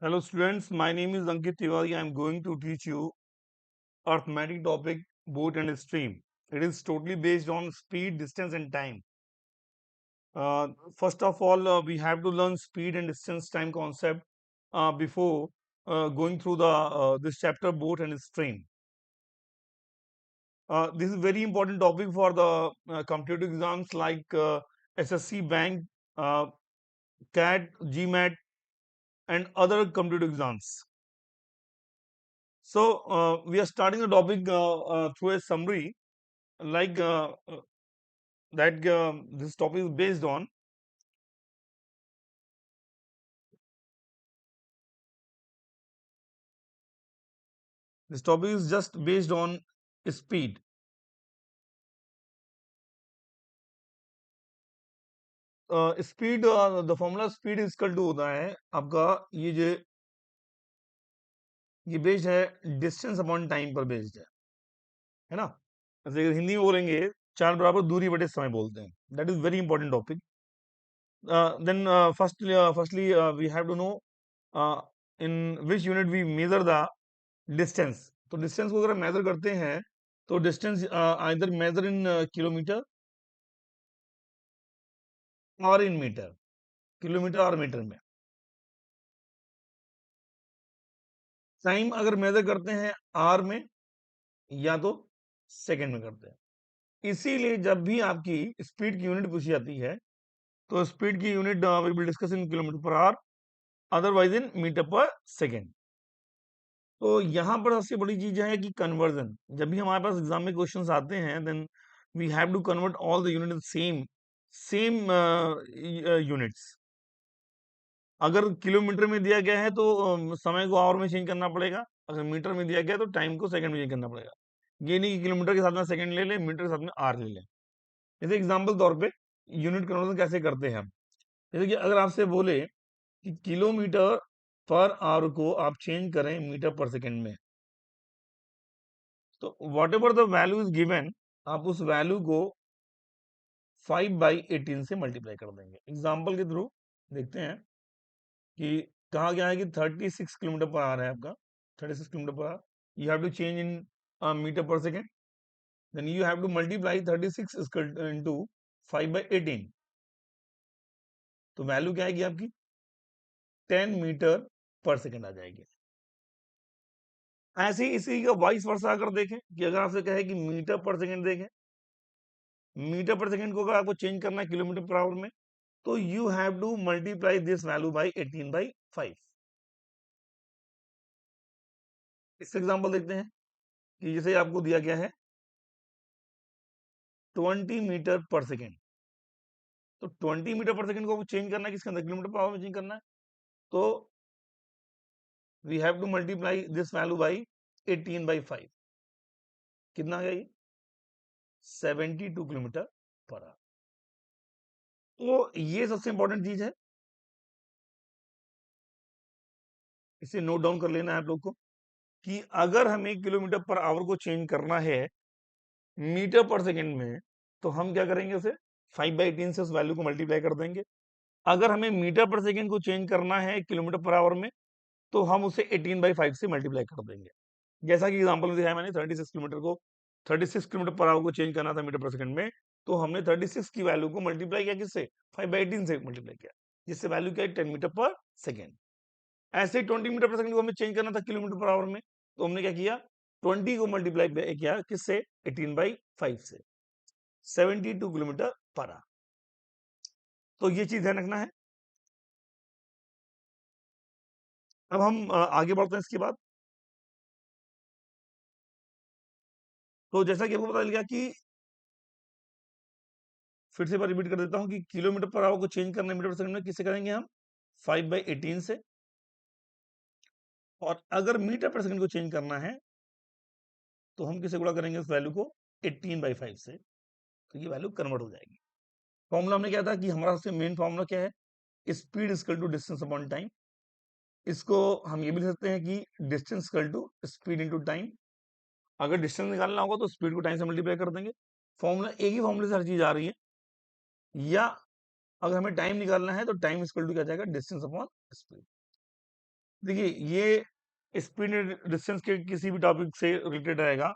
Hello students, my name is Ankit Tiwari. I am going to teach you arithmetic topic boat and stream. It is totally based on speed, distance and time. Uh, First of all, we have to learn speed and distance time concept before going through the this chapter boat and stream. This is very important topic for the competitive exams like SSC Bank, uh, CAT, GMAT and other competitive exams. So we are starting the topic through a summary, like that this topic is based on. This topic is just based on speed. Speed, the formula speed is equal to होता है आपका ये based है distance upon time पर based है ना। जैसे अगर हिंदी में बोलेंगे चार बराबर दूरी बटे समय बोलते हैं। That is very important topic. Then firstly we have to know in which unit we measure the distance. तो डिस्टेंस को अगर हम मेजर करते हैं तो distance either measure in kilometre और इन मीटर, किलोमीटर और मीटर में। टाइम अगर मेजर करते हैं आर में या तो सेकंड में करते हैं। इसीलिए जब भी आपकी स्पीड की यूनिट पूछी जाती है तो स्पीड की unit will be discuss in kilometre per hour, otherwise in metre per second. तो यहाँ पर सबसे बड़ी चीज है कि कन्वर्जन। जब भी हमारे पास एग्जाम में क्वेश्चंस आते हैं then we have to convert all the unit same same units. अगर किलोमीटर में दिया गया है तो समय को आवर में चेंज करना पड़ेगा। अगर मीटर में दिया गया है तो टाइम को सेकंड में चेंज करना पड़ेगा। ये नहीं कि किलोमीटर के साथ में सेकंड ले ले, मीटर के साथ में आर ले ले। जैसे एग्जाम्पल तौर पे यूनिट कन्वर्जन कैसे करते हैं हम। जैसे कि अगर आपसे बोले कि किलोमीटर पर आवर को आप चेंज करें मीटर पर सेकंड में, तो what ever the value is given, आप उस वैल्यू को 5/18 से मल्टीप्लाई कर देंगे। एग्जाम्पल के थ्रू देखते हैं कि कहा गया है कि 36 किलोमीटर पर आ रहा है आपका। 36 kilometre per hour you have to change in metre per second. Then you have to multiply 36 into 5/18। तो वैल्यू क्या आएगी आपकी 10 मीटर पर सेकेंड आ जाएगी। ऐसे ही इसी का वाइस वर्सा अगर देखें कि अगर आपसे कहे कि मीटर पर सेकेंड देखें, मीटर पर सेकेंड को अगर आपको चेंज करना है किलोमीटर पर आवर में तो you have to multiply this value by 18/5। इस एग्जाम्पल देखते हैं कि जैसे आपको दिया गया है 20 मीटर पर सेकेंड। तो 20 मीटर पर सेकेंड को चेंज करना है किसके अंदर, किलोमीटर पर आवर में चेंज करना है। तो we have to multiply this value by 18/5। कितना आ गया ये 72 किलोमीटर पर आवर। तो ये सबसे इंपॉर्टेंट चीज है, इसे नोट डाउन कर लेना है आप लोग को कि अगर हमें किलोमीटर पर आवर को चेंज करना है मीटर पर सेकेंड में तो हम क्या करेंगे, उसे 5/18 से उस वैल्यू को मल्टीप्लाई कर देंगे। अगर हमें मीटर पर सेकेंड को चेंज करना है किलोमीटर पर आवर में तो हम उसे 18/5 से मल्टीप्लाई कर देंगे। जैसा कि एग्जांपल दिया है मैंने 36 किलोमीटर पर आवर को चेंज करना था मीटर पर सेकंड में, तो हमने 36 की वैल्यू को मल्टीप्लाई किया किससे 5/18 से मल्टीप्लाई किया, जिससे वैल्यू क्या है 10 मीटर पर सेकंड। ऐसे ही 20 मीटर पर सेकंड को हमें चेंज करना था किलोमीटर पर आवर में, तो हमने क्या किया 20 को मल्टीप्लाई किया किससे 18/5 से, 72 किलोमीटर पर आवर। तो ये चीज ध्यान रखना है। अब हम आगे बढ़ते हैं इसके बाद। तो जैसा कि आपको पता चल गया कि फिर से मैं रिपीट कर देता हूं कि किलोमीटर पर आवर को चेंज करना मीटर पर सेकंड में किससे करेंगे हम 5/18 से, और अगर मीटर पर सेकंड को चेंज करना है तो हम किसे गुणा करेंगे उस वैल्यू को 18/5 से, तो ये वैल्यू कन्वर्ट हो जाएगी। फॉर्मूला हमने क्या था कि हमारा सबसे मेन फॉर्मूला क्या है, speed equal to distance upon time. इसको हम ये भी लिख सकते हैं कि distance equal to speed into time. अगर डिस्टेंस निकालना होगा तो स्पीड को टाइम से मल्टीप्लाई कर देंगे। फॉर्मूला एक ही फॉर्मूले से हर चीज आ रही है। या अगर हमें टाइम निकालना है तो टाइम इक्वल टू क्या जाएगा डिस्टेंस अपॉन स्पीड। देखिए, ये स्पीड डिस्टेंस के किसी भी टॉपिक से रिलेटेड रहेगा,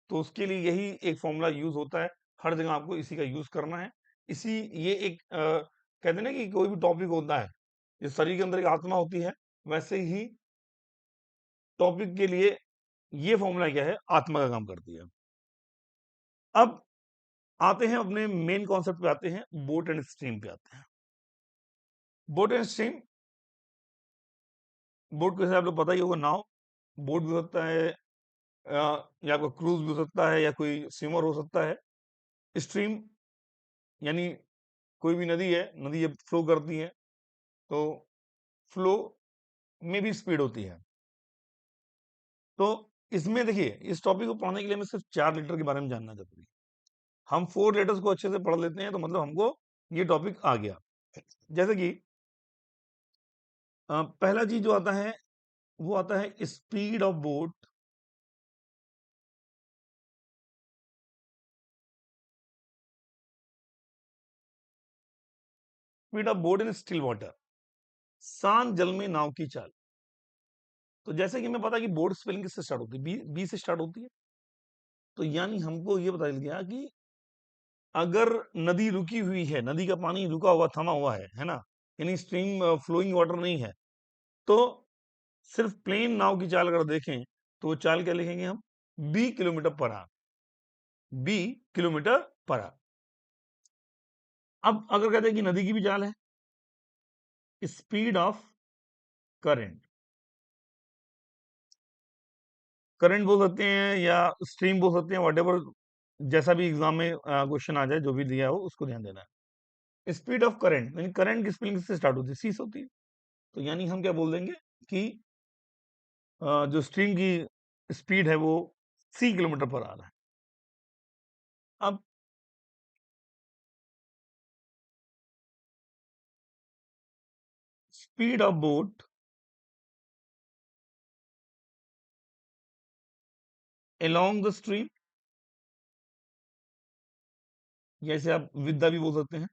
तो उसके लिए यही एक फॉर्मूला यूज होता है। हर जगह आपको इसी का यूज करना है। इसी ये एक कहते हैं ना कि कोई भी टॉपिक होता है, जिस शरीर के अंदर एक आत्मा होती है, वैसे ही टॉपिक के लिए ये फॉर्मूला क्या है, आत्मा का काम करती है। अब आते हैं अपने मेन कॉन्सेप्ट पे, आते हैं बोट एंड स्ट्रीम पे आते हैं। बोट एंड स्ट्रीम, बोट को जैसे आप लोग पता ही होगा, नाव। बोट भी हो सकता है, या आपका क्रूज भी हो सकता है, या कोई स्विमर हो सकता है। स्ट्रीम यानी कोई भी नदी है, नदी जब फ्लो करती है तो फ्लो में भी स्पीड होती है। तो इसमें देखिए, इस टॉपिक को पढ़ने के लिए हमें सिर्फ 4 लेटर के बारे में जानना जरूरी है। हम 4 लेटर्स को अच्छे से पढ़ लेते हैं तो मतलब हमको ये टॉपिक आ गया। जैसे कि पहला चीज जो आता है, वो आता है speed of boat speed of boat in still water, शांत जल में नाव की चाल। तो जैसे कि हमें पता है कि बोट स्पेलिंग किससे स्टार्ट होती है, बी से स्टार्ट होती है। तो यानी हमको ये पता चल गया कि अगर नदी रुकी हुई है, नदी का पानी रुका हुआ, थमा हुआ है ना, यानी स्ट्रीम फ्लोइंग वाटर नहीं है, तो सिर्फ प्लेन नाव की चाल अगर देखें तो वो चाल क्या लिखेंगे हम, B kilometre per hour, B kilometre per hour. अब अगर कहते हैं कि नदी की भी चाल है, स्पीड ऑफ करंट, करंट बोल सकते हैं या स्ट्रीम बोल सकते हैं, व्हाटएवर, जैसा भी एग्जाम में क्वेश्चन आ जाए, जो भी दिया हो उसको ध्यान देना है। स्पीड ऑफ करंट यानी करंट की स्पीड से स्टार्ट होती है, सी से होती है। तो यानी हम क्या बोल देंगे कि जो स्ट्रीम की स्पीड है वो सी किलोमीटर पर आ रहा है। अब speed of boat along the stream, जैसे आप विद द भी बोल सकते हैं,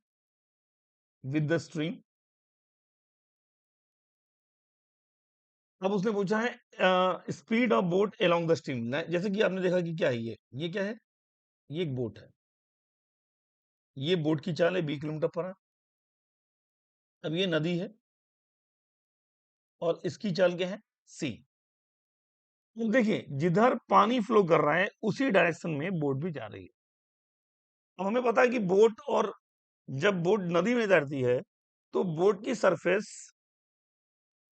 विद द स्ट्रीम। अब उसने पूछा है speed of boat along the stream, जैसे कि आपने देखा कि क्या है, ये क्या है, ये एक बोट है, ये बोट की चाल है 20 किलोमीटर पर आवर। अब ये नदी है और इसकी चाल क्या है, सी। तो देखिए, जिधर पानी फ्लो कर रहा है उसी डायरेक्शन में बोट भी जा रही है। अब हमें पता है कि बोट, और जब बोट नदी में तैरती है तो बोट की सरफेस,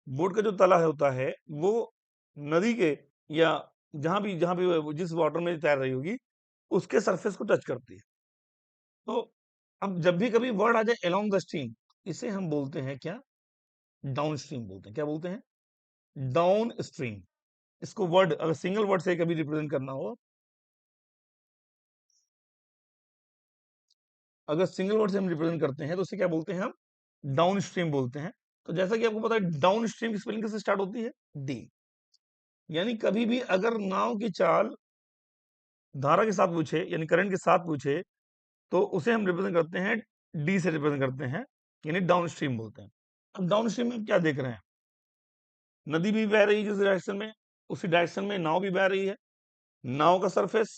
बोट का जो तला है होता है, वो नदी के या जहां भी वो जिस वाटर में तैर रही होगी उसके सरफेस को टच करती है। तो अब जब भी कभी वर्ड आ जाए अलोंग द स्ट्रीम, इसे हम बोलते हैं क्या, डाउन स्ट्रीम बोलते हैं। क्या बोलते हैं, डाउन स्ट्रीम। इसको वर्ड अगर सिंगल वर्ड से कभी रिप्रेजेंट करना हो, अगर सिंगल वर्ड से हम रिप्रेजेंट करते हैं तो उसे क्या बोलते हैं हम, डाउन स्ट्रीम बोलते हैं। तो जैसा कि आपको पता है डाउन स्ट्रीम की स्पेलिंग कैसे स्टार्ट होती है, डी। यानी कभी भी अगर नाव की चाल धारा के साथ पूछे, यानी करंट के साथ पूछे, तो उसे हम रिप्रेजेंट करते हैं, डी से रिप्रेजेंट करते हैं, यानी डाउन स्ट्रीम बोलते हैं। अब डाउन स्ट्रीम में क्या देख रहे हैं, नदी भी बह रही है जिस डायरेक्शन में, उसी डायरेक्शन में नाव भी बह रही है। नाव का सरफेस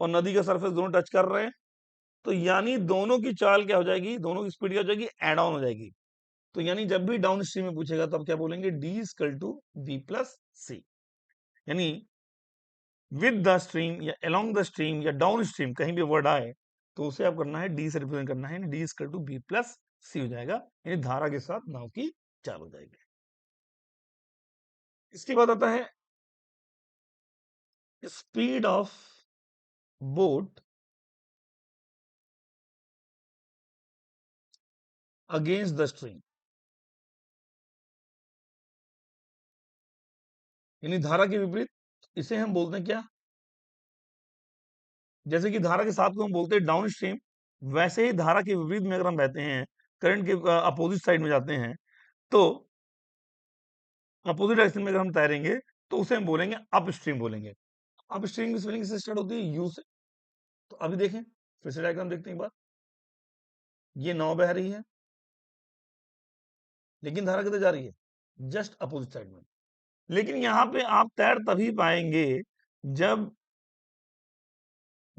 और नदी का सरफेस दोनों टच कर रहे हैं, तो यानी दोनों की चाल क्या हो जाएगी, दोनों की स्पीड क्या हो जाएगी, एड ऑन हो जाएगी। तो यानी जब भी डाउन स्ट्रीम में पूछेगा तो आप क्या बोलेंगे, D equal to B plus C. यानी विद द स्ट्रीम या अलोंग द स्ट्रीम या डाउन स्ट्रीम कहीं भी वर्ड आए तो उसे आप करना है, डी से रिप्रेजेंट करना है, D equal to B plus C हो जाएगा, यानी धारा के साथ नाव की चाल हो जाएगी। इसके बाद आता है speed of boat against the stream, यानी धारा के विपरीत। इसे हम बोलते हैं क्या, जैसे कि धारा के साथ को हम बोलते हैं डाउन स्ट्रीम, वैसे ही धारा के विपरीत में अगर हम बहते हैं, करंट के अपोजिट साइड में जाते हैं, तो अपोजिट डायरेक्शन में अगर हम तैरेंगे तो उसे हम बोलेंगे अप स्ट्रीम बोलेंगे। अप स्ट्रीम की स्पेलिंग से स्टार्ट होती है, यू से। तो अभी देखें, फिर से डायग्राम देखते हैं एक बार। ये नाव बह रही है, लेकिन धारा किधर जा रही है, जस्ट अपोजिट साइड में। लेकिन यहाँ पे आप तैर तभी पाएंगे जब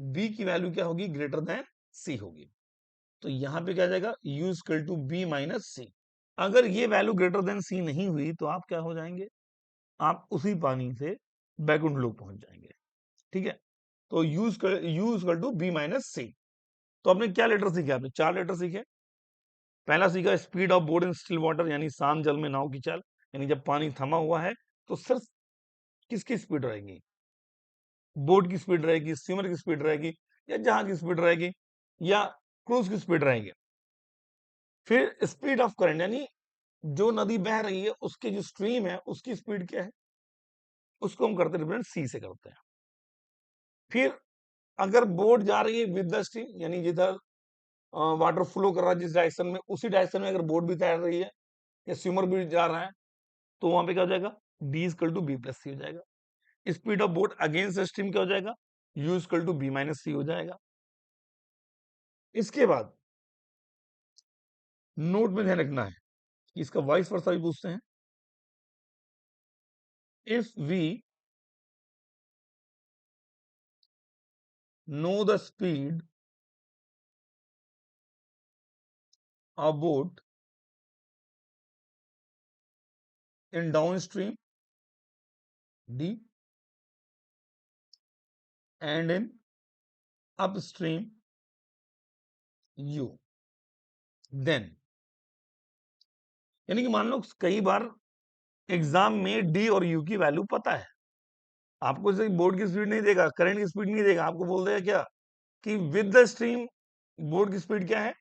b की वैल्यू क्या होगी, ग्रेटर देन c होगी। तो यहाँ पे क्या जाएगा, u equal to b minus C. अगर ये वैल्यू ग्रेटर देन c नहीं हुई तो आप क्या हो जाएंगे, आप उसी पानी से बैकुंठ लोक पहुंच जाएंगे। ठीक है, तो u equal to b minus C. तो आपने क्या लेटर सीखे, आपने 4 लेटर सीखे। पहला सीखा speed of boat in still water, यानी शांत जल में नाव की चाल, यानी जब पानी थमा हुआ है तो सिर्फ किसकी स्पीड रहेगी, बोट की स्पीड रहेगी, स्टीमर की स्पीड रहेगी, या जहाज की स्पीड रहेगी, या क्रूज की स्पीड रहेगी। फिर स्पीड ऑफ करंट, यानी जो नदी बह रही है उसकी जो स्ट्रीम है उसकी स्पीड क्या है, उसको हम करते रिप्रेजेंट सी से करते हैं। फिर अगर बोट जा रही है विद द स्ट्रीम, यानी जिधर वाटर फ्लो कर रहा है जिस डायरेक्शन में, उसी डायरेक्शन में अगर बोट भी तैर रही है या स्विमर भी जा रहा है, तो वहां पे क्या हो जाएगा, D equal to B plus C हो जाएगा। Speed of boat against the stream क्या हो जाएगा, U equal to B minus C हो जाएगा। इसके बाद नोट में ध्यान रखना है कि इसका वाइस वर्सा भी पूछते हैं। If we know the speed of boat in down stream D and in upstream U, then, यानी कि मान लो कई बार एग्जाम में डी और यू की वैल्यू पता है, आपको जैसे बोर्ड की स्पीड नहीं देगा, करंट की स्पीड नहीं देगा, आपको बोल देगा क्या कि विद द स्ट्रीम बोर्ड की स्पीड क्या है,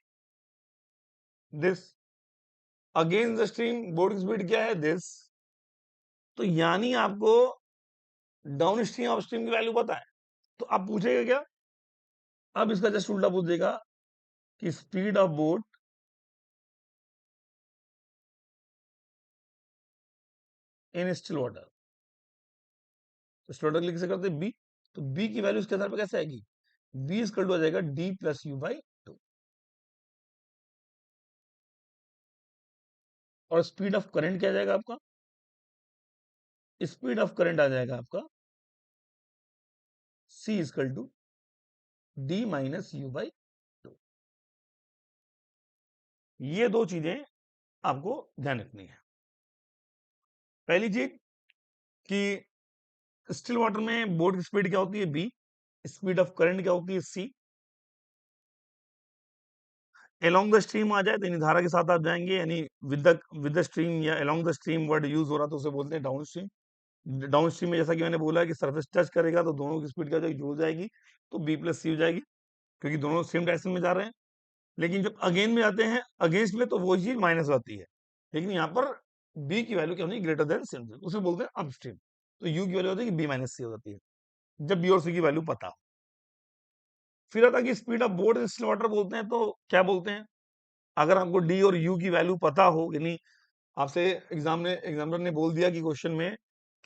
this, against the stream board की स्पीड क्या है, दिस। तो यानी आपको डाउन स्ट्रीम अप स्ट्रीम की वैल्यू पता है, तो आप पूछेगा क्या, अब इसका जस्ट उल्टा पूछ देगा कि speed of boat in still water, तो स्टिल वाटर लिख से करते बी, तो बी की वैल्यू इसके आधार पर कैसे आएगी, बी इक्वल टू आ जाएगा D plus U by two, और स्पीड ऑफ करंट क्या आ जाएगा आपका, स्पीड ऑफ करंट आ जाएगा आपका C equal to D minus U by two. ये दो चीजें आपको ध्यान रखनी है। पहली चीज कि स्टिल वाटर में बोट की स्पीड क्या होती है, बी, स्पीड ऑफ करंट क्या होती है, सी। अलोंग द स्ट्रीम आ जाए तो धारा के साथ आप जाएंगे, यानी विद द स्ट्रीम या along the stream word use हो रहा तो उसे बोलते हैं डाउन स्ट्रीम। डाउन स्ट्रीम में जैसा कि मैंने बोला कि सरफेस टच करेगा तो दोनों की स्पीड क्या हो जाएगी, जुड़ जाएगी, तो बी प्लस सी हो जाएगी, क्योंकि दोनों सेम डायरेक्शन में जा रहे हैं। लेकिन जब अगेन में आते हैं, अगेंस्ट में, तो वो चीज माइनस आती है। लेकिन यहाँ पर बी की वैल्यू क्या होनी, ग्रेटर देन सी, उसे बोलते हैं अपस्ट्रीम, तो यू की वैल्यू होती है कि बी माइनस सी हो जाती है जब बी और सी की वैल्यू पता हो। फिर आता कि speed of boat in still water बोलते हैं, तो क्या बोलते हैं, अगर आपको डी और यू की वैल्यू पता हो, यानी आपसे एग्जामिनर ने बोल दिया कि क्वेश्चन में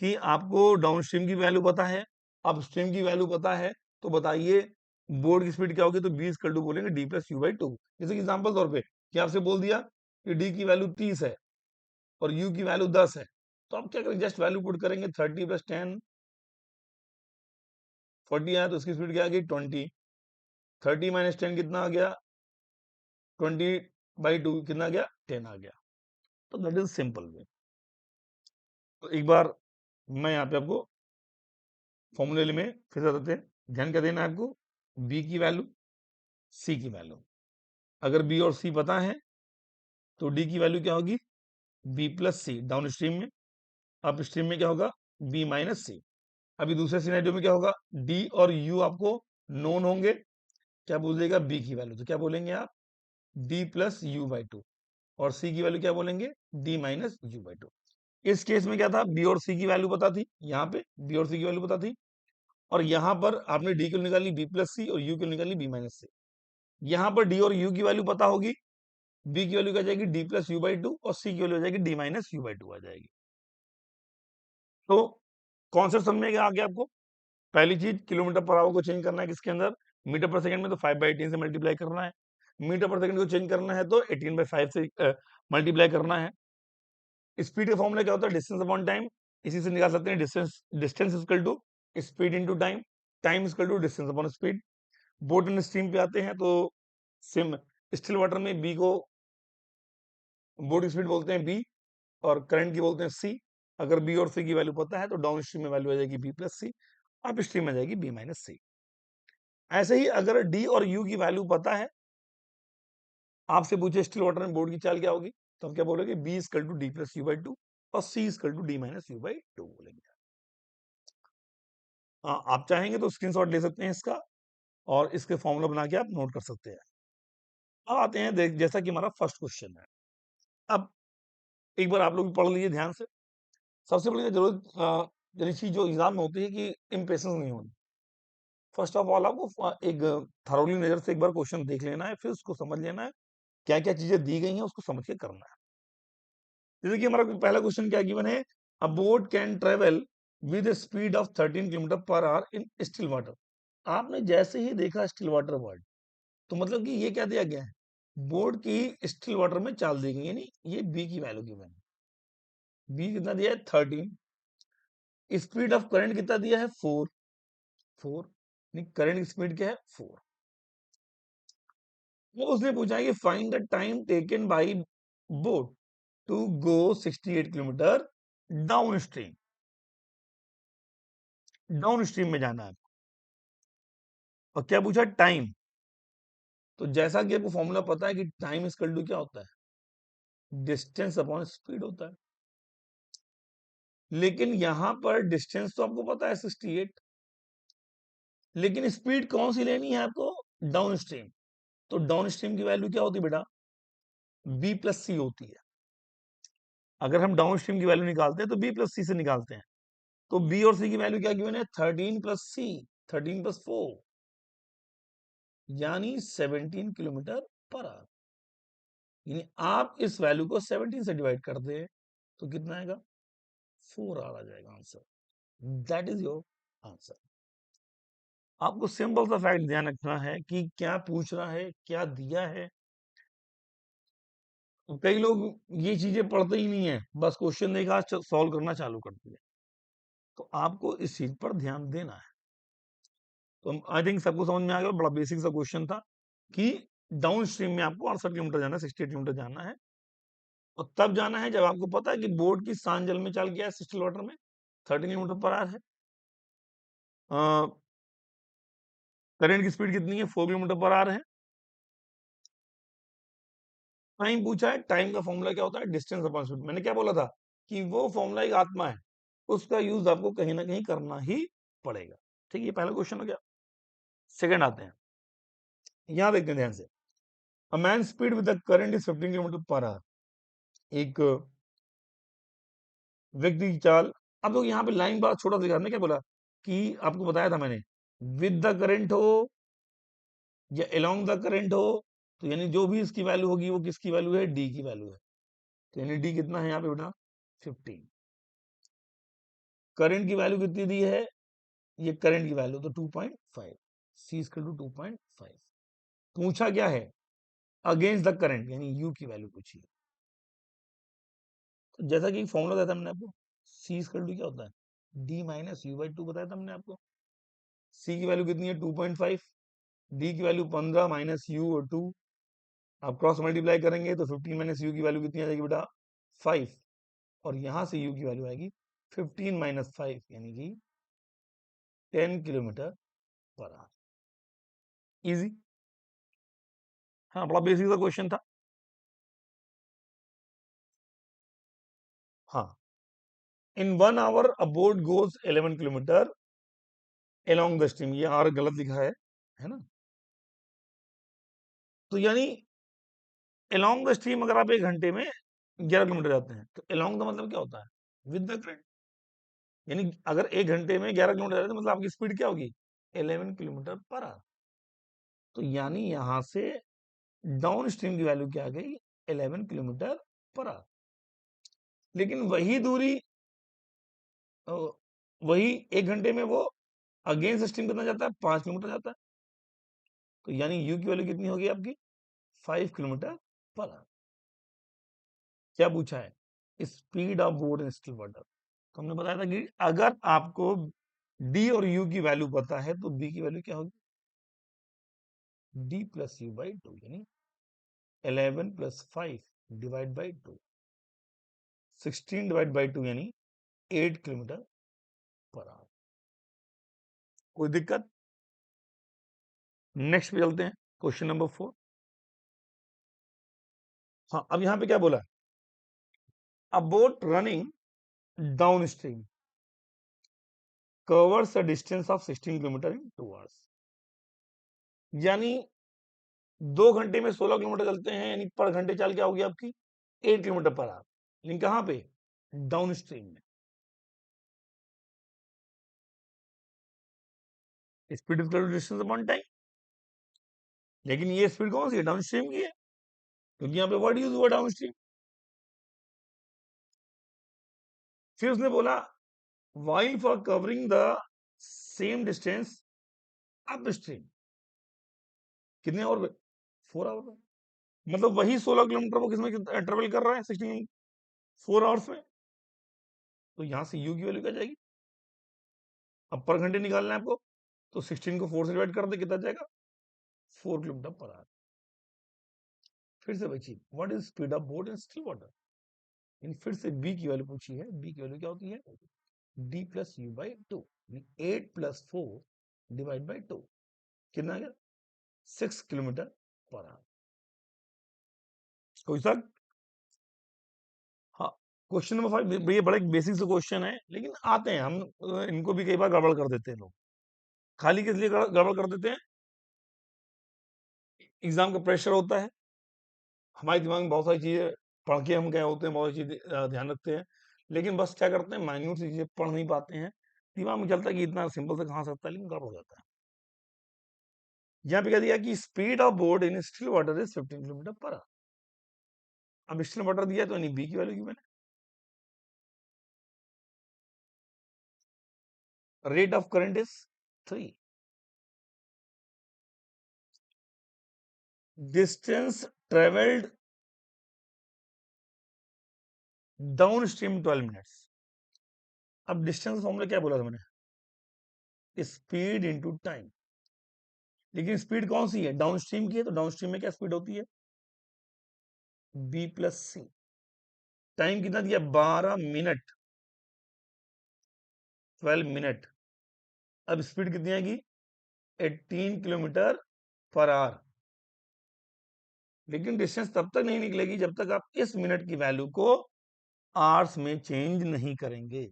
कि आपको डाउन स्ट्रीम की वैल्यू पता है, अप स्ट्रीम की वैल्यू पता है, तो बताइए बोर्ड की स्पीड क्या होगी, तो बी इक्वल टू बोलेंगे D plus U by to. जैसे कि एग्जाम्पल तौर पे कि आपसे बोल दिया कि डी की वैल्यू 30 है और यू की वैल्यू 10 है, तो आप क्या करेंगे, जस्ट वैल्यू पुट करेंगे, 30 प्लस 10, 40 आया तो इसकी स्पीड क्या आ गई, 20, 30 माइनस 10 कितना आ गया, 20/2 कितना आ गया, 10 आ गया। तो दैट इज सिंपल वे। तो एक बार मैं यहाँ पे आपको फॉर्मूले में फिर से बताते हैं, ध्यान क्या देना है आपको, बी की वैल्यू, सी की वैल्यू, अगर बी और सी पता है तो डी की वैल्यू क्या होगी, बी प्लस सी डाउन स्ट्रीम में, अप स्ट्रीम में क्या होगा, बी माइनस सी। अभी दूसरे सिनेरियो में क्या होगा, डी और यू आपको नोन होंगे, क्या बोलिएगा, बी की वैल्यू, तो क्या बोलेंगे आप, D plus U by two, और सी की वैल्यू क्या बोलेंगे, D minus U by to. इस केस में क्या था, बी और सी की वैल्यू पता थी, यहाँ पे बी और सी की वैल्यू पता थी, और यहाँ पर आपने डी की निकाली बी प्लस सी और यू की निकाली बी माइनस सी। यहाँ पर डी और यू की वैल्यू पता होगी, बी की वैल्यू क्या जाएगी, D plus U by two, और सी की वैल्यू आ जाएगी D minus U by two आ जाएगी। तो कॉन्सेप्ट समझ में आ गया आपको। पहली चीज किलोमीटर पर आवर को चेंज करना है किसके अंदर, मीटर पर सेकंड में, तो 5/18 से मल्टीप्लाई करना है। मीटर पर सेकंड को चेंज करना है तो 18/5 से मल्टीप्लाई करना है। स्पीड का फॉर्मूला क्या होता है? Distance upon time. इसी से निकाल सकते हैं distance, distance equal to speed into time, time equal to distance upon speed. Boat and stream पे आते हैं तो सिम स्टिल वाटर में बी को बोट स्पीड बोलते हैं बी, और करंट की बोलते हैं सी। अगर बी और सी की वैल्यू पता है तो डाउन स्ट्रीम में वैल्यू आ जाएगी B plus C, up stream में जाएगी बी माइनस सी। ऐसे ही अगर डी और यू की वैल्यू पता है, आपसे पूछे स्टिल वाटर में बोर्ड की चाल क्या होगी, तो हम क्या बोलेंगे? B equal to D plus U by two और C equal to D minus U by two बोलेंगे। आप चाहेंगे तो स्क्रीनशॉट ले सकते हैं इसका, और इसके फॉर्मूला बना के आप नोट कर सकते हैं। अब आते हैं, देख जैसा कि हमारा फर्स्ट क्वेश्चन है, अब एक बार आप लोग भी पढ़ लीजिए ध्यान से। सबसे बड़ी जरूरत यानी चीज जो एग्जाम में होती है कि इम्पेशंस नहीं होनी। फर्स्ट ऑफ ऑल आपको एक थरोली नजर से एक बार क्वेश्चन देख लेना है, फिर उसको समझ लेना है क्या क्या चीजें दी गई हैं, उसको समझ के करना है। जैसे कि हमारा पहला क्वेश्चन क्या गिवन है? अ boat can travel with speed of 13 kilometre per our in still water. आपने जैसे ही देखा स्टिल वाटर वर्ड, तो मतलब कि ये क्या दिया गया है? बोट की स्टिल वाटर में चाल दी गई, यानी ये बी की वैल्यू गिवन है। बी कितना दिया है? 13। स्पीड ऑफ करंट कितना दिया है? 4। 4 करंट की स्पीड क्या है? 4। वो उसने पूछा है कि find the time taken by boat to go 68 kilometre down stream. Down stream में जाना है, और क्या पूछा? टाइम। तो जैसा कि आपको फॉर्मूला पता है कि टाइम इक्वल टू क्या होता है? डिस्टेंस अपॉन स्पीड होता है। लेकिन यहां पर डिस्टेंस तो आपको पता है 68, लेकिन स्पीड कौन सी लेनी है आपको? Down stream. तो डाउन स्ट्रीम की वैल्यू क्या होती है बेटा? बी प्लस सी होती है। अगर हम डाउन स्ट्रीम की वैल्यू निकालते हैं तो बी प्लस सी से निकालते हैं। तो बी और सी की वैल्यू क्या गिवन है? 13 प्लस सी, 13 प्लस 4, यानी 17 किलोमीटर पर आवर। यानी आप इस वैल्यू को 17 से डिवाइड कर दे तो कितना आएगा? 4 आवर आ जाएगा answer. That is your answer. आपको सिंपल सा फैक्ट ध्यान रखना है कि क्या पूछ रहा है, क्या दिया है। तो कई लोग ये चीजें पढ़ते ही नहीं है, बस क्वेश्चन देखा सॉल्व करना चालू कर दिया। तो आपको इस चीज पर ध्यान देना है। तो आई थिंक सबको समझ में आ गया, बड़ा बेसिक सा क्वेश्चन था कि डाउन स्ट्रीम में आपको 68 किलोमीटर जाना है, 68 किलोमीटर जाना है। और तब जाना है जब आपको पता है कि बोट की सांस जल में चल गया है सिस्टल वाटर में, 13 किलोमीटर पर आवर है। करंट की स्पीड कितनी है? 4 किलोमीटर पर आवर है। टाइम पूछा है, टाइम का फॉर्मूला क्या होता है? Distance upon speed. मैंने क्या बोला था कि वो फॉर्मूला एक आत्मा है, उसका यूज आपको कहीं ना कहीं करना ही पड़ेगा। ठीक है, ये पहला क्वेश्चन हो गया। सेकंड आते हैं, यहां देखते हैं ध्यान से। A man speed with the current is 15 kilometre per our. एक व्यक्ति की चाल। अब लोग यहाँ पे लाइन बड़ा छोटा दिखा, क्या बोला कि आपको बताया था मैंने, विद द करंट हो या अलोंग द करंट हो, तो यानी जो भी इसकी वैल्यू होगी वो किसकी वैल्यू है? डी की वैल्यू है। तो यानी डी कितना है यहाँ पे बेटा? 15। करंट की वैल्यू कितनी दी है? ये करंट की वैल्यू तो 2.5, सी इक्वल टू 2.5। पूछा क्या है? अगेंस्ट द करंट, यानी यू की वैल्यू पूछी है। तो जैसा कि फॉर्मूला दिया था मैंने आपको, सी इक्वल टू क्या होता है? D minus U by to बताया था हमने आपको। सी की वैल्यू कितनी है? 2.5। डी की वैल्यू 15 माइनस यू और 2, आप क्रॉस मल्टीप्लाई करेंगे तो 15 माइनस यू की वैल्यू कितनी आ जाएगी बेटा? 5। और यहां से यू की वैल्यू आएगी 15 माइनस 5, यानी कि 10 किलोमीटर पर आवर। इजी। हाँ, बड़ा बेसिक सा क्वेश्चन था। हाँ, in 1 hour a boat goes 11 kilometre along the stream. ये आर गलत लिखा है ना? तो यानी अलोंग द स्ट्रीम अगर आप 1 घंटे में 11 किलोमीटर जाते हैं, तो अलोंग का मतलब क्या होता है? With the current. यानी अगर 1 घंटे में 11 किलोमीटर जाते हैं, तो मतलब आपकी स्पीड क्या होगी? 11 किलोमीटर पर आवर। तो यानी यहां से डाउन स्ट्रीम की वैल्यू क्या आ गई? 11 किलोमीटर पर आवर। लेकिन वही दूरी, अ, वही 1 घंटे में वो अगेंस्ट स्ट्रीम कितना जाता है? 5 किलोमीटर जाता है। तो यानी यू की वैल्यू कितनी होगी आपकी? 5 किलोमीटर पर आवर। क्या पूछा है? Speed of boat in still water. तो हमने बताया था कि अगर आपको डी और यू की वैल्यू पता है तो बी की वैल्यू क्या होगी, डी प्लस यू बाई 2, यानी 11 plus 5 divide by 2, 16 divide by 2 यानी 8 किलोमीटर पर आवर। कोई दिक्कत? नेक्स्ट पे चलते हैं, क्वेश्चन नंबर 4। हाँ, अब यहां पे क्या बोला, अ boat running down stream covers a distance of 16 kilometre in 2 hours. यानी 2 घंटे में 16 किलोमीटर चलते हैं, यानी पर घंटे चाल क्या होगी आपकी, 8 किलोमीटर पर आवर। लेकिन कहां पे, डाउन स्ट्रीम में। Speed is equal to distance upon time, लेकिन ये स्पीड कौन सी है, डाउन स्ट्रीम की है, क्योंकि यहाँ पे वर्ड यूज हुआ डाउन स्ट्रीम। फिर उसने बोला while for covering the same distance upstream, कितने और, 4 आवर, मतलब वही 16 किलोमीटर वो किसमें ट्रेवल कर रहा है, 16 4 आवर्स में। तो यहां से यू की वैल्यू क्या जाएगी, अब पर घंटे निकालना है आपको, तो 16 को 4 से डिवाइड कर दे, कितना जाएगा, 4 किलोमीटर पर आवर। फिर से बची what is speed of boat in still water, इन फिर से बी की वैल्यू पूछी है, बी की वैल्यू क्या होती है, D plus U by 2, 8 plus 4 divide by 2, कितना आ गया, 6 किलोमीटर पर आवर। कोई सा, हाँ, क्वेश्चन नंबर 5, ये बड़ा एक बेसिक से क्वेश्चन है, लेकिन आते हैं हम, इनको भी कई बार गड़बड़ कर देते हैं लोग। खाली किस लिए गड़बड़ कर देते हैं, एग्जाम का प्रेशर होता है, हमारे दिमाग में बहुत सारी चीजें पढ़ के हम गए होते हैं, बहुत सारी चीजें ध्यान रखते हैं, लेकिन बस क्या करते हैं, माइन्यूट सी चीजें पढ़ नहीं पाते हैं, दिमाग में चलता है कि इतना सिंपल से कहाँ सकता है, लेकिन गड़बड़ हो जाता है। यहाँ पे कह दिया कि speed of boat in still water is 15 kilometre per hour. अब स्टिल वाटर दिया तो बी की वैल्यू की मैंने, rate of current is 3, distance travelled down stream 12 minutes. अब डिस्टेंस फॉर्मूला क्या बोला था मैंने, स्पीड इनटू टाइम, लेकिन स्पीड कौन सी है, डाउन स्ट्रीम की है, तो डाउन स्ट्रीम में क्या स्पीड होती है, बी प्लस सी। टाइम कितना दिया, 12 मिनट, 12 मिनट। अब स्पीड कितनी आएगी, 18 किलोमीटर पर आवर। लेकिन डिस्टेंस तब तक नहीं निकलेगी जब तक आप इस मिनट की वैल्यू को आवर्स में चेंज नहीं करेंगे।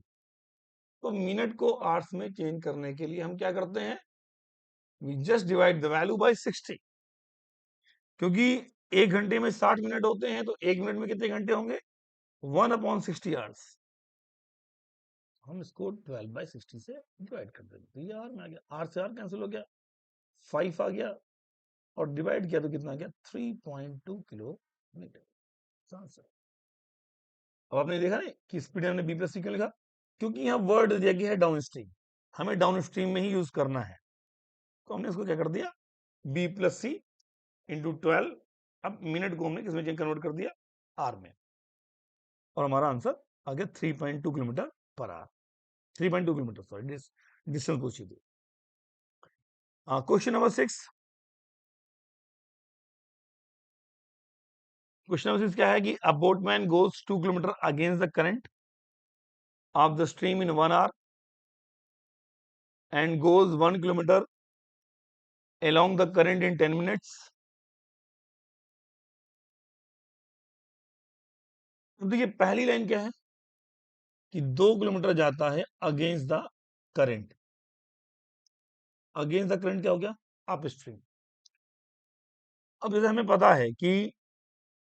तो मिनट को आवर्स में चेंज करने के लिए हम क्या करते हैं, we just divide the value by 60, क्योंकि 1 घंटे में 60 मिनट होते हैं, तो 1 मिनट में कितने घंटे होंगे, 1/60 आवर्स। हम इसको 12/60 से डिवाइड कर देंगे, तो ये आर में आ गया, आर से आर कैंसिल हो गया, 5 आ गया, और डिवाइड किया तो कितना आ गया, 3.2 किलोमीटर आंसर। अब आपने देखा नहीं कि स्पीड हमने बी प्लस सी क्यों लिखा, क्योंकि यहाँ वर्ड दिया गया है डाउन स्ट्रीम, हमें डाउन स्ट्रीम में ही यूज करना है, तो हमने इसको क्या कर दिया, बी प्लस सी इंटू 12। अब मिनट को हमने किसमें कन्वर्ट कर दिया, आर में, और हमारा आंसर आ गया 3.2 kilometre per our, 3.2 kilometre, sorry distance पूछी थी। क्वेश्चन नंबर 6, क्वेश्चन नंबर 6 क्या है कि a boatman goes 2 kilometre against the current of the stream in 1 hour and goes 1 kilometre along the current in 10 minutes। अब देखिए पहली line क्या है कि 2 किलोमीटर जाता है against the current, against the current क्या हो गया, अप स्ट्रीम। अब जैसे हमें पता है कि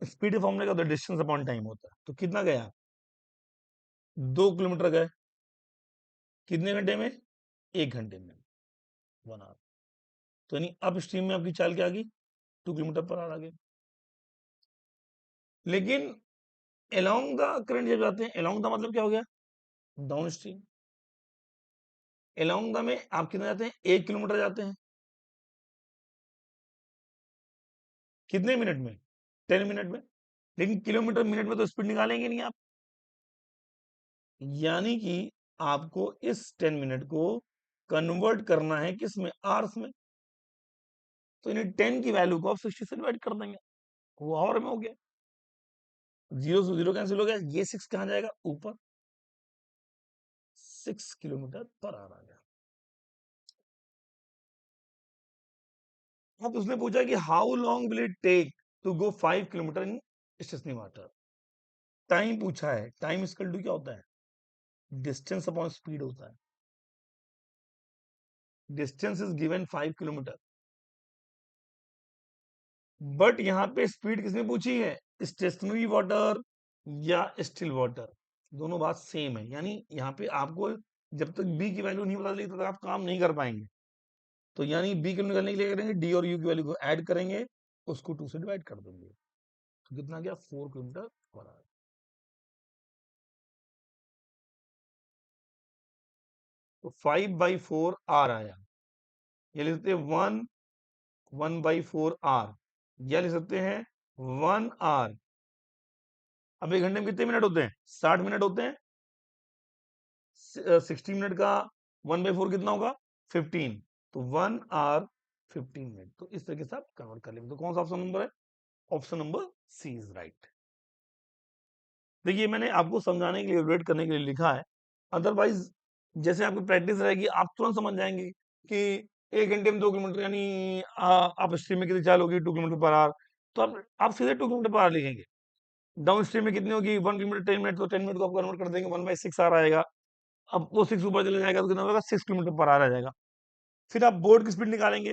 स्पीड फॉर्मूले का तो डिस्टेंस अपॉन टाइम होता है, तो कितना गया, 2 किलोमीटर गए, कितने घंटे में, 1 घंटे में, 1 आवर। तो यानी अप स्ट्रीम में आपकी चाल क्या आ गई, 2 किलोमीटर पर आवर आ गई। लेकिन अलोंग द करंट जब जाते हैं, अलोंग द मतलब क्या हो गया, डाउन स्ट्रीम। अलोंग द में आप कितना जाते हैं, 1 किलोमीटर जाते हैं, कितने मिनट में, 10 मिनट में। लेकिन किलोमीटर मिनट में तो स्पीड निकालेंगे नहीं आप, यानी कि आपको इस 10 मिनट को कन्वर्ट करना है किस में, आवर्स में। तो इन्हें 10 की वैल्यू को आप 60 से डिवाइड कर देंगे, वो आवर में हो गया। 0 से 0 कैंसिल हो गया, ये 6 कहां जाएगा, ऊपर। 6 किलोमीटर पर आवर आ गया। अब उसने पूछा कि how long will it take to go 5 kilometre in stationary water. Time पूछा है, टाइम इक्वल टू क्या होता है, डिस्टेंस अपॉन स्पीड होता है। Distance is given 5 kilometre, but यहाँ पे स्पीड किसने पूछी है, स्टेशनरी वाटर या स्टिल वाटर, दोनों बात सेम है। यानी यहाँ पे आपको जब तक बी की वैल्यू नहीं पता चली तब तक आप काम नहीं कर पाएंगे। तो यानी बी को निकालने के लिए करेंगे डी और यू की वैल्यू को ऐड करेंगे, उसको 2 से डिवाइड कर देंगे, तो कितना गया, 4 किलोमीटर पर आवर। तो 5/4 आर आया। ये लिख सकते हैं 1/4 आर, या लिख सकते हैं 1 आर। अब 1 घंटे में कितने मिनट होते हैं, 60 मिनट होते हैं। 60 मिनट का 1/4 कितना होगा, 15। तो 1 आवर 15 मिनट। तो इस तरीके से आप कन्वर्ट कर लेंगे। तो कौन सा ऑप्शन नंबर है, option number C is right. देखिए मैंने आपको समझाने के लिए, रेट करने के लिए लिखा है, अदरवाइज जैसे आपकी प्रैक्टिस रहेगी आप तुरंत समझ जाएंगे कि 1 घंटे में 2 किलोमीटर, यानी आप स्ट्रीम में कितनी चाल होगी, 2 किलोमीटर पर आवर। तो आप सीधे 2 किलोमीटर पर आवर लिखेंगे। डाउन स्ट्रीम में कितनी होगी, 1 किलोमीटर 10 मिनट, तो 10 मिनट को आप कन्वर्ट कर देंगे, 1/6 आवर आएगा। अब वो 6 ऊपर चले जाएगा तो कितना होगा, 6 किलोमीटर पर आवर आ जाएगा। फिर आप बोर्ड की स्पीड निकालेंगे,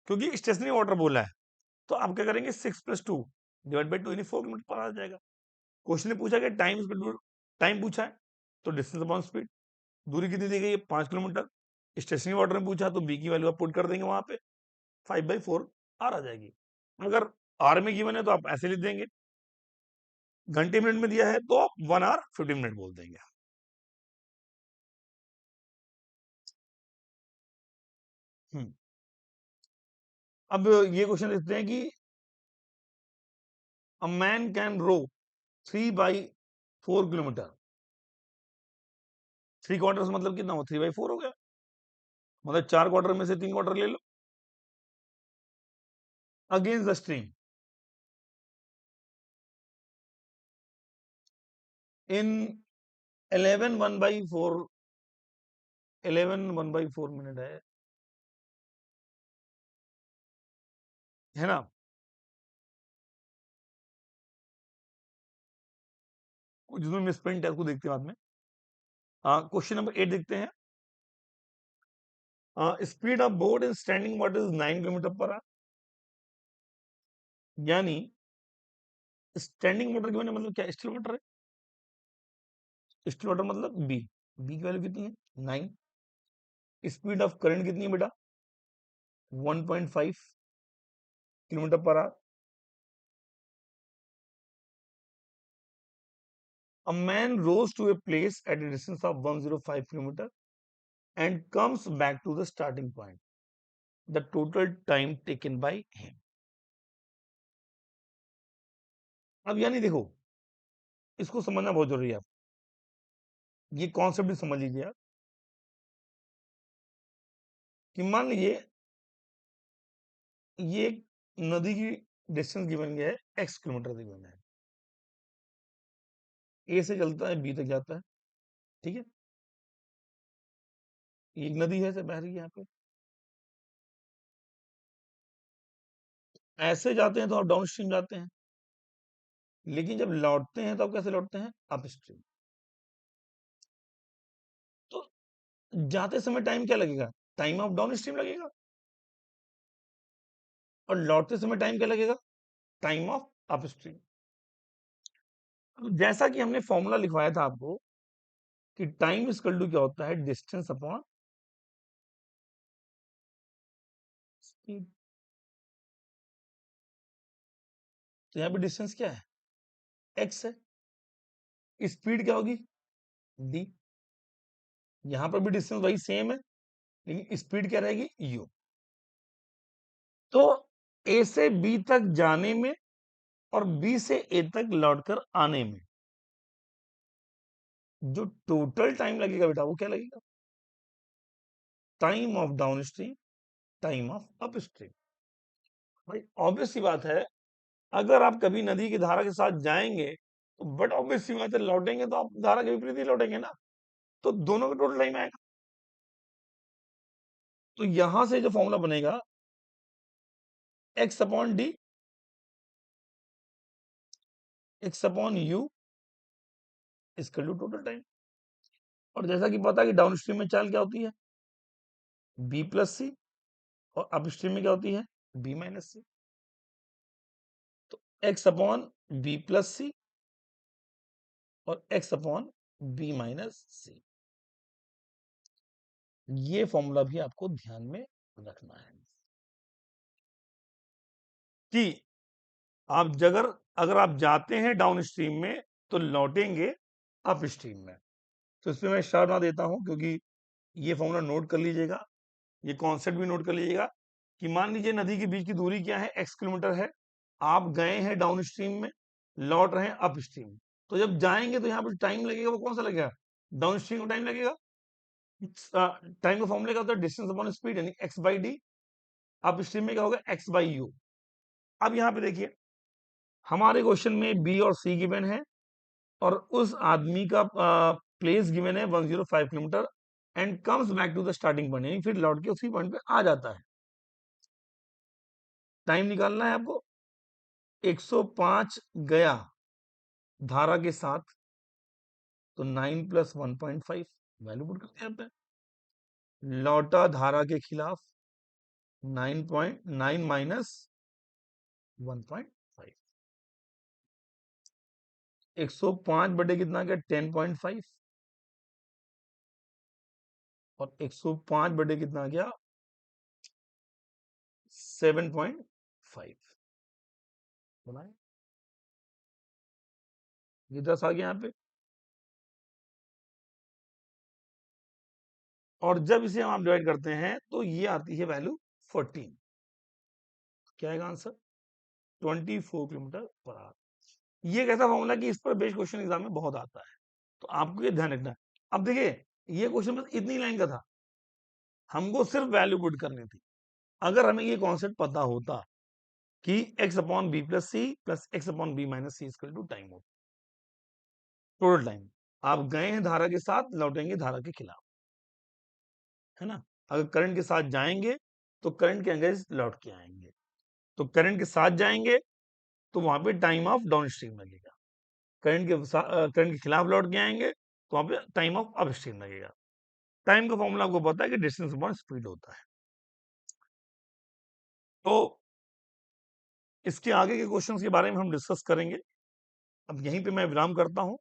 क्योंकि स्टेशनरी वाटर बोला है, तो आप क्या करेंगे, 6 + 2 डिवाइड बाई 2, यानी 4 किलोमीटर पर आ जाएगा। क्वेश्चन ने पूछा कि टाइम स्पीड, टाइम पूछा है तो डिस्टेंस अपॉन स्पीड, दूरी कितनी दी गई है, 5 किलोमीटर। स्टेशनरी वाटर में पूछा तो बी की वैल्यू आप पुट कर देंगे वहां पे, 5/4 आर आ जाएगी। अगर आर में गिवन है तो आप ऐसे लिख देंगे, घंटे मिनट में दिया है तो आप 1 आवर 15 मिनट बोल देंगे। हम्म। अब ये क्वेश्चन लिखते हैं कि a man can row 3/4 kilometre. 3 quarter मतलब कितना हो, 3/4 हो गया, मतलब 4 क्वार्टर में से 3 क्वार्टर ले लो, अगेंस्ट द स्ट्रीम इन 11 1/4 है ना। कुछ जिसमें मिसप्रिंट है उसको देखते हैं बाद में। क्वेश्चन नंबर 8 देखते हैं। Speed of boat in standing water is 9 kilometre per our. यानी स्टैंडिंग वाटर की मतलब क्या, स्टिल वाटर है, स्टिल वाटर मतलब बी, बी की वैल्यू कितनी है, 9। स्पीड ऑफ करंट कितनी है बेटा, 1.5 kilometre per our. A man rose to a place at a distance of 105 kilometer and comes back to the starting point. The total time taken by him. अब यानी देखो, इसको समझना बहुत जरूरी है। आप ये कॉन्सेप्ट भी समझ लीजिए आप, कि मान लीजिए ये एक नदी की डिस्टेंस गिवन गया है, x किलोमीटर गिवन है, ए से चलता है बी तक जाता है, ठीक है। ये एक नदी है, से बह रही है यहाँ पे, ऐसे जाते हैं तो आप डाउन स्ट्रीम जाते हैं, लेकिन जब लौटते हैं तो आप कैसे लौटते हैं, अप स्ट्रीम। तो जाते समय टाइम क्या लगेगा, टाइम ऑफ डाउन स्ट्रीम लगेगा, और लौटते समय टाइम क्या लगेगा, टाइम ऑफ अपस्ट्रीम। जैसा कि हमने फॉर्मूला लिखवाया था आपको कि टाइम इक्वल टू क्या होता है, डिस्टेंस अपॉन स्पीड। तो यहाँ पे डिस्टेंस क्या है, एक्स है, स्पीड क्या होगी, डी। यहां पर भी डिस्टेंस वही सेम है, लेकिन स्पीड क्या रहेगी, यू। तो ए से बी तक जाने में और बी से ए तक लौटकर आने में जो टोटल टाइम लगेगा बेटा वो क्या लगेगा? Time of down stream, time of up stream. भाई ऑब्वियस सी बात है, अगर आप कभी नदी की धारा के साथ जाएंगे तो बट ऑब्वियस सी बात है लौटेंगे तो आप धारा के विपरीत ही लौटेंगे ना, तो दोनों का टोटल टाइम आएगा। तो यहां से जो फॉर्मूला बनेगा x upon D, x upon you इसका टोटल टाइम। और जैसा कि पता है कि डाउन स्ट्रीम में चाल क्या होती है, बी प्लस सी, और अप स्ट्रीम में क्या होती है, बी माइनस सी। तो x upon B plus C और एक्स अपॉन बी माइनस सी, ये फॉर्मूला भी आपको ध्यान में रखना है कि आप जगर अगर आप जाते हैं डाउन स्ट्रीम में तो लौटेंगे अप स्ट्रीम में। तो इस पे मैं स्टार बना देता हूं, क्योंकि ये फॉर्मूला नोट कर लीजिएगा, ये कॉन्सेप्ट भी नोट कर लीजिएगा कि मान लीजिए नदी के बीच की दूरी क्या है, x किलोमीटर है। आप गए हैं डाउन स्ट्रीम में, लौट रहे हैं अप स्ट्रीम। तो जब जाएंगे तो यहाँ पर टाइम लगेगा, वो कौन सा लगेगा, डाउन स्ट्रीम का टाइम लगेगा। टाइम का फॉर्मूला क्या होता है, डिस्टेंस अपॉन स्पीड, यानी x by D. Up stream में क्या होगा, एक्स बाई यू। अब यहाँ पे देखिए हमारे क्वेश्चन में बी और सी गिवन है, और उस आदमी का प्लेस गिवन है 105 kilometre, and comes back to the starting point, यानी फिर लौट के उसी पॉइंट पे आ जाता है। टाइम निकालना है आपको। 105 गया धारा के साथ, तो 9 + 1.5 वैल्यू पुट करते हैं आप। लौटा धारा के खिलाफ, 9.9 माइनस 1.5। 105 बटे कितना गया, 10.5, और 105 बटे कितना गया, 7.5 बनाए। ये 10 आ गया यहाँ पे, और जब इसे हम आप डिवाइड करते हैं तो ये आती है वैल्यू 14। क्या है आंसर, 24 किलोमीटर पर आवर। ये एक ऐसा फॉर्मूला कि इस पर बेस्ड क्वेश्चन एग्जाम में बहुत आता है, तो आपको ये ध्यान रखना है। अब देखिए ये क्वेश्चन बस इतनी लाइन का था, हमको सिर्फ वैल्यू पुट करनी थी। अगर हमें ये कॉन्सेप्ट पता होता कि x upon B plus C plus x upon B minus C equal to time हो, टोटल टाइम। आप गए हैं धारा के साथ, लौटेंगे धारा के खिलाफ, है ना। अगर करंट के साथ जाएंगे तो करंट के अगेंस्ट लौट के आएंगे। तो करंट के साथ जाएंगे तो वहां पे टाइम ऑफ डाउन स्ट्रीम लगेगा। करंट के खिलाफ लौट के आएंगे तो वहां पे टाइम ऑफ अप स्ट्रीम लगेगा। टाइम का फॉर्मूला आपको पता है कि डिस्टेंस अपॉन स्पीड होता है। तो इसके आगे के क्वेश्चंस के बारे में हम डिस्कस करेंगे। अब यहीं पे मैं विराम करता हूं।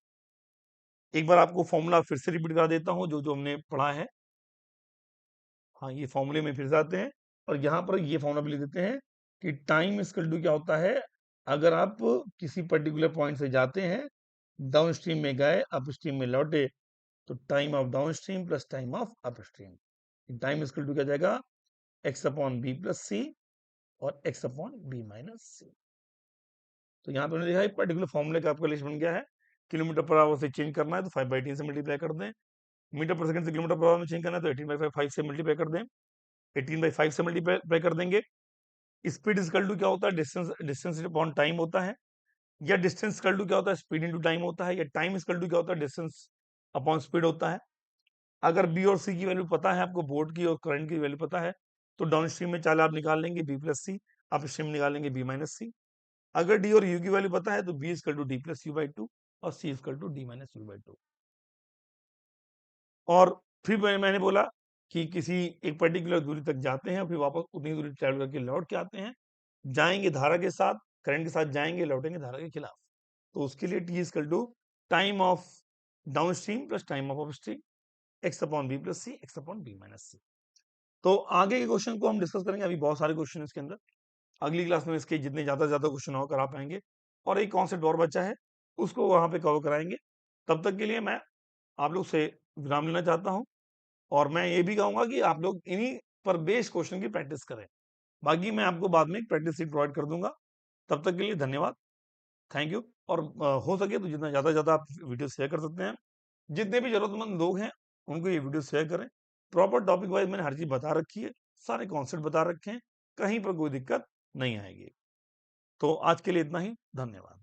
एक बार आपको फॉर्मूला फिर से रिपीट करा देता हूं जो जो हमने पढ़ा है। हाँ, ये फॉर्मूले में फिर जाते हैं, और यहाँ पर ये फॉर्मूला भी लिख देते हैं कि टाइम इक्वल टू क्या होता है, अगर आप किसी पर्टिकुलर पॉइंट से जाते हैं, डाउन स्ट्रीम में गए, अप स्ट्रीम में लौटे, तो time of down stream plus time of up stream. Time equal to क्या जाएगा, x upon B plus C और x upon B minus C. तो यहाँ पे हमने देखा पर्टिकुलर फॉर्मूले का आपका लिस्ट बन गया है। किलोमीटर पर आवर से चेंज करना है तो 5/3 से मल्टीप्लाई कर दें। मीटर पर सेकंड से किलोमीटर पर आवर में चेंज करना है तो 18/5 से मल्टीप्लाई कर दें। 18/5 से मल्टीप्लाई कर देंगे। स्पीड इक्वल टू क्या होता है, डिस्टेंस डिस्टेंस अपॉन टाइम होता है, या डिस्टेंस इक्वल टू क्या होता है, स्पीड इनटू टाइम होता है, या टाइम इक्वल टू क्या होता है, डिस्टेंस अपॉन स्पीड होता है। अगर बी और सी की वैल्यू पता है आपको, बोर्ड की और करंट की वैल्यू पता है, तो डाउन स्ट्रीम में चाल आप निकाल लेंगे B plus C, upstream निकालेंगे बी माइनस सी। अगर डी और यू की वैल्यू पता है तो B equal to D plus U by 2 और C equal to D minus U by 2। और फिर मैंने बोला कि किसी एक पर्टिकुलर दूरी तक जाते हैं, फिर वापस उतनी दूरी ट्रैवल करके लौट के आते हैं। जाएंगे धारा के साथ, करंट के साथ जाएंगे, लौटेंगे धारा के खिलाफ। तो उसके लिए T equal to time of down stream plus time of up stream, X upon B plus C X upon B minus C. तो आगे के क्वेश्चन को हम डिस्कस करेंगे, अभी बहुत सारे क्वेश्चन इसके अंदर। अगली क्लास में इसके जितने ज्यादा क्वेश्चन हो करा पाएंगे, और एक कॉन्सेप्ट और बचा है उसको वहां पे कवर कराएंगे। तब तक के लिए मैं आप लोग से विराम लेना चाहता हूं, और मैं ये भी कहूंगा कि आप लोग इन्हीं पर बेस्ड क्वेश्चन की प्रैक्टिस करें। बाकी मैं आपको बाद में एक प्रैक्टिस सीट प्रोवाइड कर दूंगा। तब तक के लिए धन्यवाद, थैंक यू। और हो सके तो जितना ज्यादा आप वीडियो शेयर कर सकते हैं। जितने भी ज़रूरतमंद लोग हैं, उनको ये वीडियो शेयर करें। प्रॉपर टॉपिक वाइज़ मैंने हर चीज़ बता रखी है, सारे कॉन्सेप्ट बता रखे हैं, कहीं पर कोई दिक्कत नहीं आएगी। तो आज के लिए इतना ही, धन्यवाद।